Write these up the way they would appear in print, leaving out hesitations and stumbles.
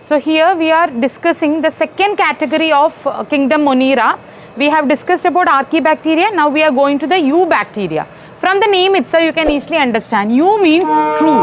So here we are discussing the second category of kingdom Monera. We have discussed about Archaebacteria. Now we are going to the Eubacteria. From the name itself you can easily understand. Eu means true,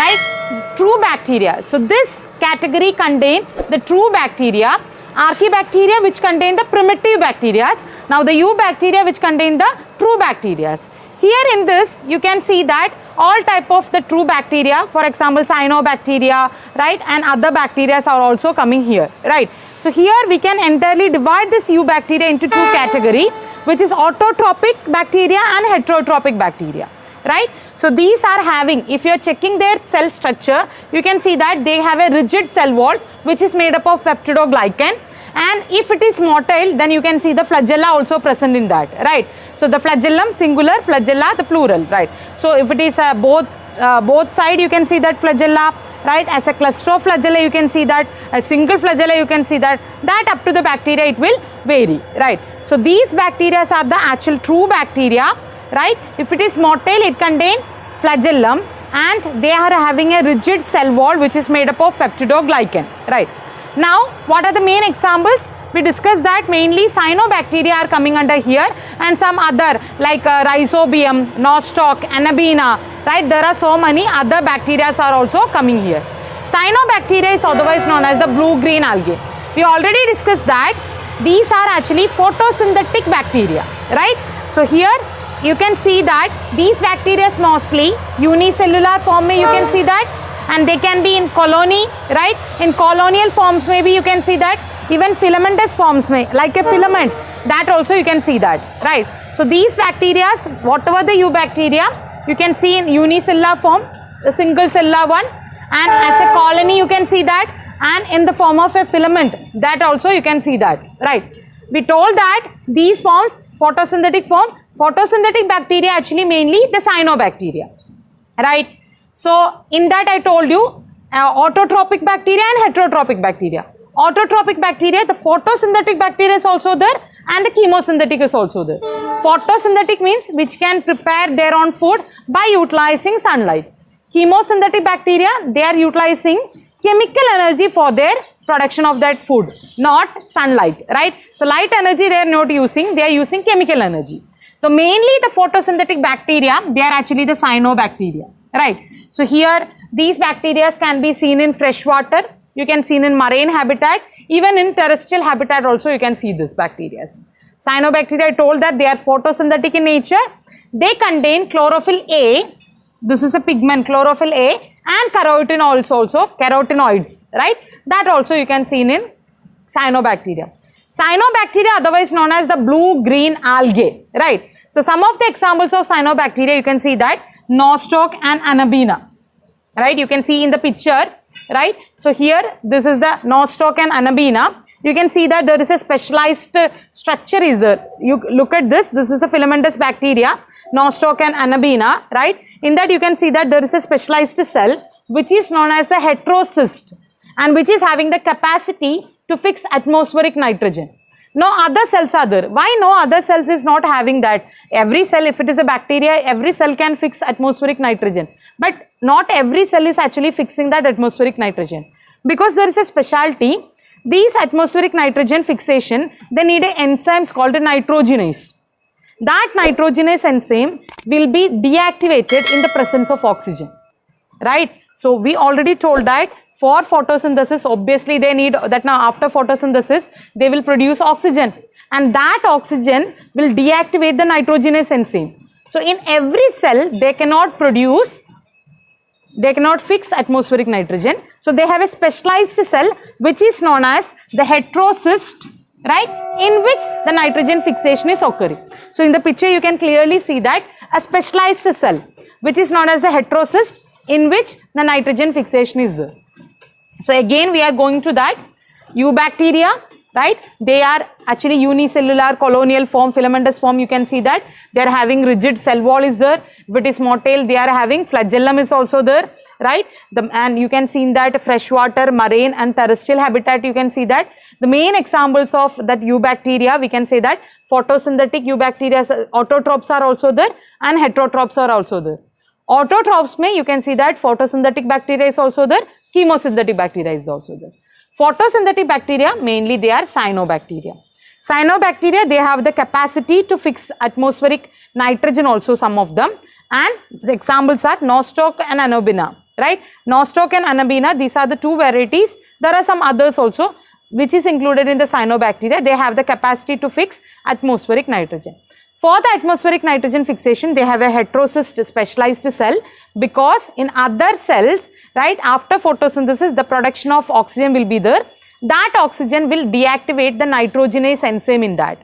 right? True bacteria. So this category contain the true bacteria. Archaebacteria which contain the primitive bacteria. Now the Eubacteria which contain the true bacteria. Here in this you can see that all type of the true bacteria, for example cyanobacteria, right, and other bacteria are also coming here, right. So here we can entirely divide this Eubacteria into two category, which is autotrophic bacteria and heterotrophic bacteria, right. So these are having, if you are checking their cell structure, you can see that they have a rigid cell wall which is made up of peptidoglycan, and if it is motile then you can see the flagella also present in that, right. So the flagellum singular, flagella the plural, right. So if it is both side you can see that flagella, right, as a cluster of flagella you can see that, a single flagella you can see that up to the bacteria it will vary, right. So these bacteria are the actual true bacteria, right. If it is motile it contain flagellum and they are having a rigid cell wall which is made up of peptidoglycan, right. Now what are the main examples? We discussed that mainly cyanobacteria are coming under here, and some other like Rhizobium, Nostoc, Anabaena, right. There are so many other bacteria are also coming here. Cyanobacteria is otherwise known as the blue-green algae. We already discussed that these are actually photosynthetic bacteria, right. So here you can see that these bacteria mostly unicellular form you can see that, and they can be in colony, right. In colonial forms maybe you can see that, even filamentous forms like a filament, that also you can see that, right. So these bacteria, whatever the Eubacteria, you can see in unicellular form, the single cellular one, and as a colony you can see that, and in the form of a filament, that also you can see that, right. We told that these forms, photosynthetic form, photosynthetic bacteria actually mainly the cyanobacteria, right. So in that I told you autotrophic bacteria and heterotrophic bacteria. Autotrophic bacteria, the photosynthetic bacteria is also there and the chemosynthetic is also there. Photosynthetic means which can prepare their own food by utilizing sunlight. Chemosynthetic bacteria, they are utilizing chemical energy for their production of that food, not sunlight, right. So light energy they are not using, they are using chemical energy. So mainly the photosynthetic bacteria, they are actually the cyanobacteria, right. So here these bacteria can be seen in fresh water, you can see in marine habitat, even in terrestrial habitat also you can see this bacteria. Cyanobacteria, I told that they are photosynthetic in nature. They contain chlorophyll A, this is a pigment chlorophyll A, and carotenoids also, carotenoids, right. That also you can see in cyanobacteria. Cyanobacteria otherwise known as the blue-green algae, right. So some of the examples of cyanobacteria you can see that Nostoc and Anabaena, right. You can see in the picture, right. So here this is the Nostoc and Anabaena. You can see that there is a specialized structure is there. You look at this is a filamentous bacteria, Nostoc and Anabaena, right. In that you can see that there is a specialized cell which is known as a heterocyst and which is having the capacity to fix atmospheric nitrogen. No other cells are there. Why no other cells is not having that? Every cell, if it is a bacteria, every cell can fix atmospheric nitrogen. But not every cell is actually fixing that atmospheric nitrogen. Because there is a specialty, these atmospheric nitrogen fixation, they need an enzyme called a nitrogenase. That nitrogenase enzyme will be deactivated in the presence of oxygen, right. So we already told that for photosynthesis, obviously they need that. Now after photosynthesis they will produce oxygen, and that oxygen will deactivate the nitrogenase enzyme. So in every cell they cannot fix atmospheric nitrogen. So they have a specialized cell which is known as the heterocyst, right, in which the nitrogen fixation is occurring. So in the picture you can clearly see that a specialized cell which is known as the heterocyst in which the nitrogen fixation is there. So again we are going to that Eubacteria, right. They are actually unicellular, colonial form, filamentous form, you can see that they are having rigid cell wall is there. If it is motile, they are having flagellum is also there, right. And you can see in that freshwater, marine and terrestrial habitat you can see that. The main examples of that Eubacteria, we can say that photosynthetic Eubacteria, autotrophs are also there and heterotrophs are also there. Autotrophs mein you can see that photosynthetic bacteria is also there, Chemosynthetic bacteria is also there. Photosynthetic bacteria, mainly they are cyanobacteria. Cyanobacteria, they have the capacity to fix atmospheric nitrogen also, some of them, and the examples are Nostoc and Anobina, right? Nostoc and Anobina, these are the two varieties. There are some others also which is included in the cyanobacteria. They have the capacity to fix atmospheric nitrogen. For the atmospheric nitrogen fixation, they have a heterocyst specialized cell, because in other cells, right, after photosynthesis, the production of oxygen will be there. That oxygen will deactivate the nitrogenase enzyme in that.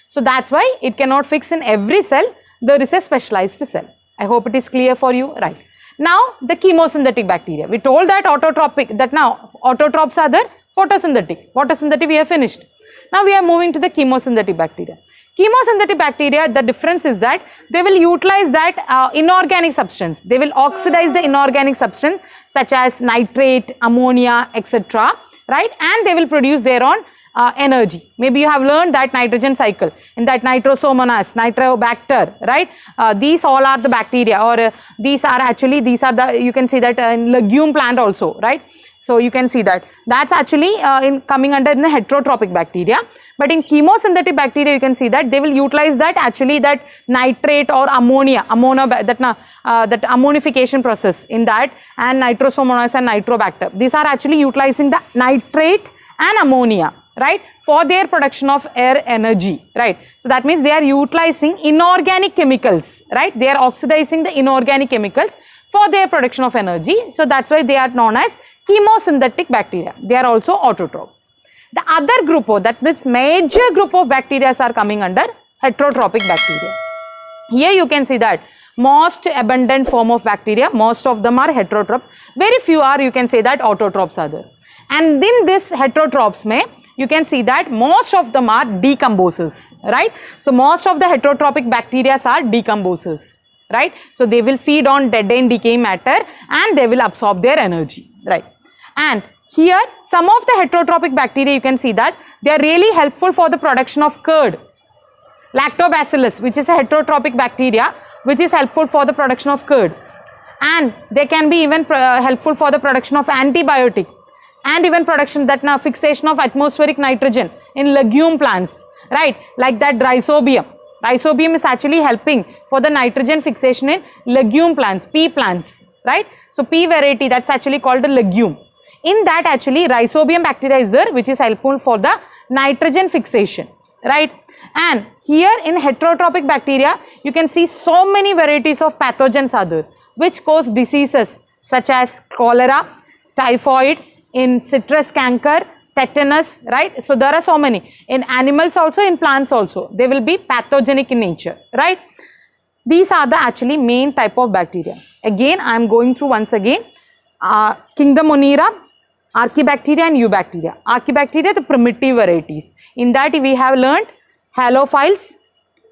So that's why it cannot fix in every cell. There is a specialized cell. I hope it is clear for you, right? Now the chemosynthetic bacteria. We told that autotropic, that now autotrophs are there, photosynthetic. Photosynthetic we have finished. Now we are moving to the chemosynthetic bacteria. Chemosynthetic bacteria, the difference is that they will utilize that inorganic substance. They will oxidize the inorganic substance such as nitrate, ammonia, etc. Right, and they will produce their own energy. Maybe you have learned that nitrogen cycle, in that Nitrosomonas, Nitrobacter, right? These all are the bacteria, or these are the, you can see that in legume plant also, right? So you can see that that's actually coming under in the heterotrophic bacteria. But in chemosynthetic bacteria, you can see that they will utilize that that nitrate or ammonia, that ammonification process in that, and Nitrosomonas and Nitrobacter. These are actually utilizing the nitrate and ammonia, right, for their production of air energy, right. So that means they are utilizing inorganic chemicals, right. They are oxidizing the inorganic chemicals for their production of energy. So that's why they are known as chemosynthetic bacteria. They are also autotrophs. The other group, that this major group of bacteria are coming under heterotrophic bacteria. Here you can see that most abundant form of bacteria, most of them are heterotroph. Very few are, you can say that, autotrophs are there. And in this heterotrophs you can see that most of them are decomposers, right. So most of the heterotrophic bacteria are decomposers, right. So they will feed on dead and decaying matter and they will absorb their energy, right. And here some of the heterotrophic bacteria, you can see that they are really helpful for the production of curd. Lactobacillus, which is a heterotrophic bacteria, which is helpful for the production of curd, and they can be even helpful for the production of antibiotic, and even production fixation of atmospheric nitrogen in legume plants, right, like that Rhizobium. Rhizobium is actually helping for the nitrogen fixation in legume plants, pea plants, right. So pea variety, that's actually called a legume. In that actually Rhizobium bacteria is there, which is helpful for the nitrogen fixation, right. And here in heterotrophic bacteria, you can see so many varieties of pathogens are there, which cause diseases such as cholera, typhoid, in citrus canker, tetanus, right. So there are so many in animals also, in plants also, they will be pathogenic in nature, right. These are the actually main type of bacteria. Again I am going through once again Kingdom Monera, Archaebacteria and Eubacteria. Archaebacteria, the primitive varieties. In that we have learned halophiles,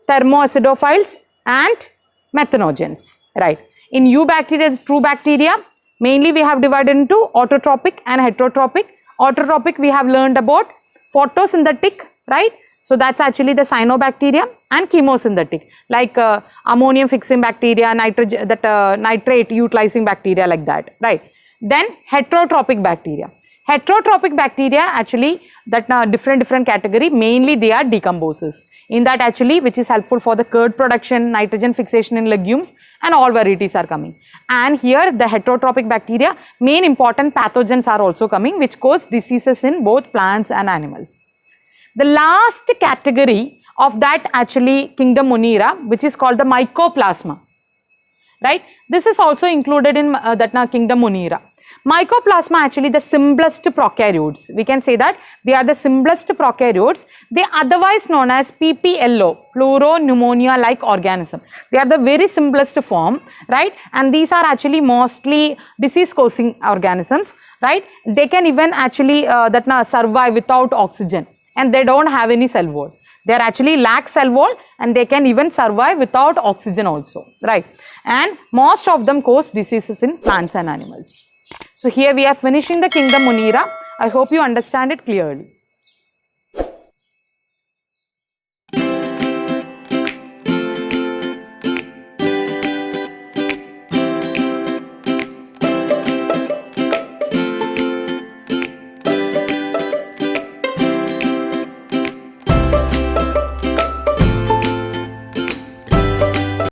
thermoacidophiles and methanogens, right. In Eubacteria, the true bacteria, mainly we have divided into autotrophic and heterotrophic. Autotrophic we have learned about photosynthetic, right. So that's actually the cyanobacteria, and chemosynthetic like ammonium fixing bacteria, nitrate utilizing bacteria, like that, right. Then heterotrophic bacteria. Heterotrophic bacteria actually different category, mainly they are decomposers. In that actually which is helpful for the curd production, nitrogen fixation in legumes, and all varieties are coming. And here the heterotrophic bacteria, main important pathogens are also coming, which cause diseases in both plants and animals. The last category of that actually Kingdom Monera, which is called the Mycoplasma, right. This is also included in Kingdom Monera. Mycoplasma actually the simplest prokaryotes. We can say that they are the simplest prokaryotes. They are otherwise known as PPLO, pleuropneumonia like organism. They are the very simplest form, right. And these are actually mostly disease causing organisms, right. They can even actually survive without oxygen, and they don't have any cell wall. They are actually lack cell wall, and they can even survive without oxygen also, right. And most of them cause diseases in plants and animals. So here we are finishing the Kingdom Monera. I hope you understand it clearly.